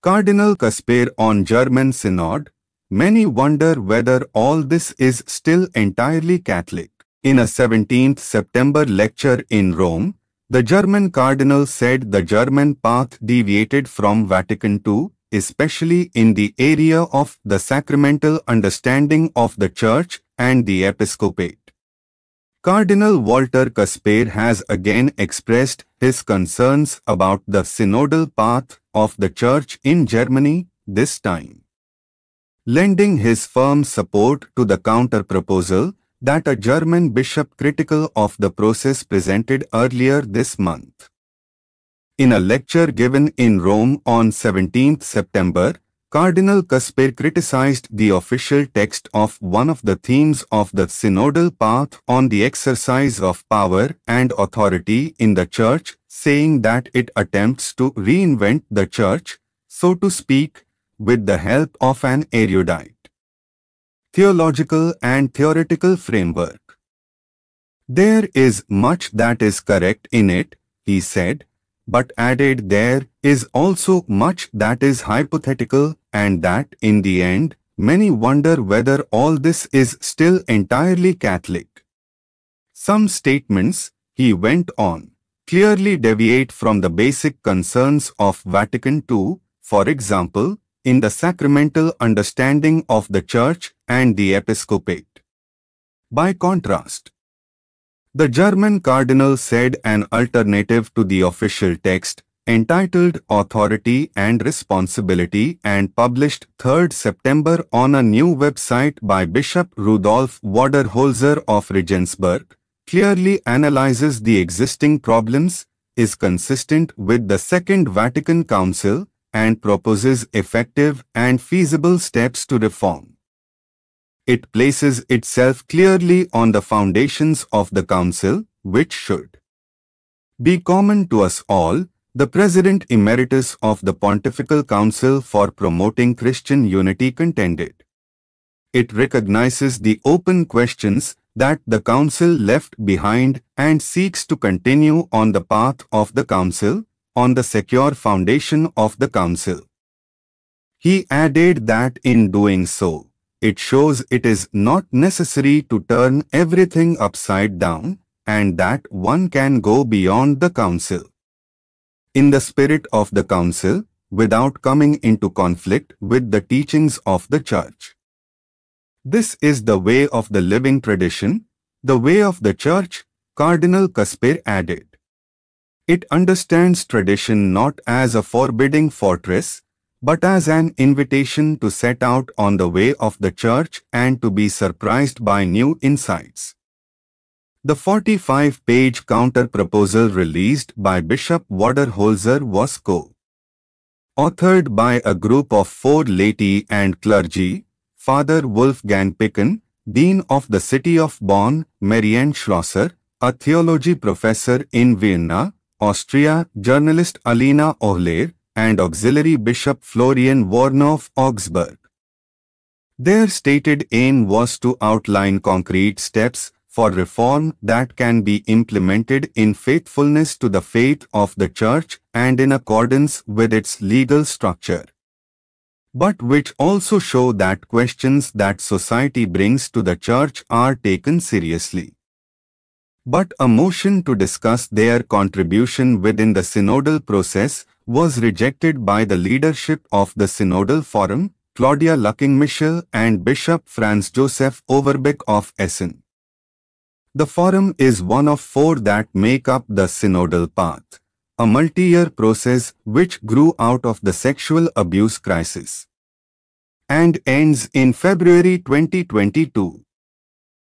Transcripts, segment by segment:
Cardinal Kasper on German Synod. Many wonder whether all this is still entirely Catholic. In a 17th September lecture in Rome, the German cardinal said the German path deviated from Vatican II, especially in the area of the sacramental understanding of the Church and the episcopate. Cardinal Walter Kasper has again expressed his concerns about the synodal path of the Church in Germany, this time lending his firm support to the counter-proposal that a German bishop critical of the process presented earlier this month. In a lecture given in Rome on 17th September, Cardinal Kasper criticized the official text of one of the themes of the synodal path on the exercise of power and authority in the Church, saying that it attempts to reinvent the Church, so to speak, with the help of an erudite theological and theoretical framework. There is much that is correct in it, he said, but added there is also much that is hypothetical and that, in the end, many wonder whether all this is still entirely Catholic. Some statements, he went on, clearly deviate from the basic concerns of Vatican II, for example, in the sacramental understanding of the Church and the episcopate. By contrast, the German cardinal said an alternative to the official text, entitled Authority and Responsibility and published 3rd September on a new website by Bishop Rudolf Voderholzer of Regensburg, clearly analyzes the existing problems, is consistent with the Second Vatican Council, and proposes effective and feasible steps to reform. It places itself clearly on the foundations of the Council, which should be common to us all. The President Emeritus of the Pontifical Council for Promoting Christian Unity contended. It recognizes the open questions that the Council left behind and seeks to continue on the path of the Council, on the secure foundation of the Council. He added that in doing so, it shows it is not necessary to turn everything upside down, and that one can go beyond the Council in the spirit of the Council, without coming into conflict with the teachings of the Church. This is the way of the living tradition, the way of the Church, Cardinal Kasper added. It understands tradition not as a forbidding fortress, but as an invitation to set out on the way of the Church and to be surprised by new insights. The 45-page counter-proposal released by Bishop Voderholzer was co-authored by a group of 4 laity and clergy: Father Wolfgang Picken, Dean of the City of Bonn; Marianne Schlosser, a theology professor in Vienna, Austria; journalist Alina Ohler, and Auxiliary Bishop Florian Warner of Augsburg. Their stated aim was to outline concrete steps for reform that can be implemented in faithfulness to the faith of the Church and in accordance with its legal structure, but which also show that questions that society brings to the Church are taken seriously. But a motion to discuss their contribution within the synodal process was rejected by the leadership of the Synodal Forum, Claudia Lucking-Michel and Bishop Franz Joseph Overbeck of Essen. The Forum is one of 4 that make up the synodal path, a multi-year process which grew out of the sexual abuse crisis and ends in February 2022.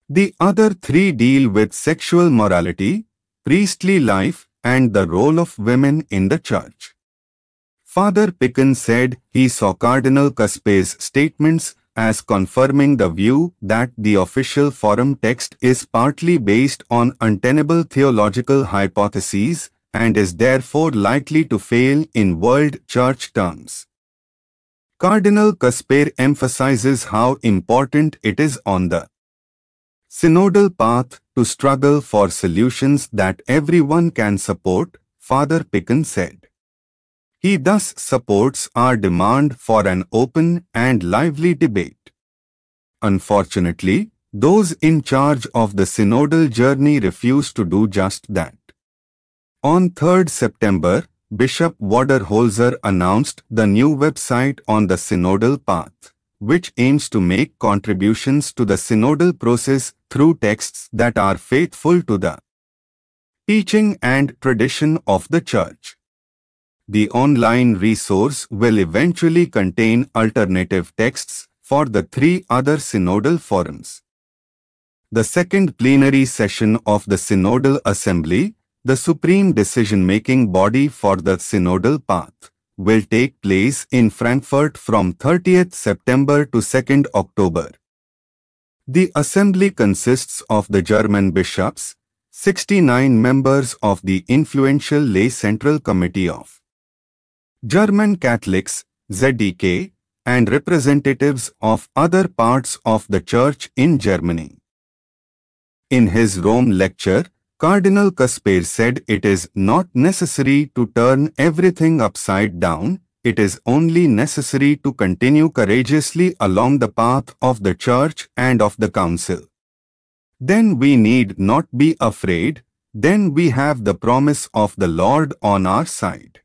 The other 3 deal with sexual morality, priestly life, and the role of women in the Church. Father Picken said he saw Cardinal Kasper's statements as confirming the view that the official forum text is partly based on untenable theological hypotheses and is therefore likely to fail in world church terms. Cardinal Kasper emphasizes how important it is on the synodal path to struggle for solutions that everyone can support, Father Picken said. He thus supports our demand for an open and lively debate. Unfortunately, those in charge of the synodal journey refuse to do just that. On 3rd September, Bishop Waderholzer announced the new website on the synodal path, which aims to make contributions to the synodal process through texts that are faithful to the teaching and tradition of the Church. The online resource will eventually contain alternative texts for the 3 other synodal forums. The second plenary session of the Synodal Assembly, the supreme decision-making body for the synodal path, will take place in Frankfurt from 30th September to 2nd October. The assembly consists of the German bishops, 69 members of the influential Lay Central Committee of German Catholics, ZDK, and representatives of other parts of the Church in Germany. In his Rome lecture, Cardinal Kasper said it is not necessary to turn everything upside down, it is only necessary to continue courageously along the path of the Church and of the Council. Then we need not be afraid, then we have the promise of the Lord on our side.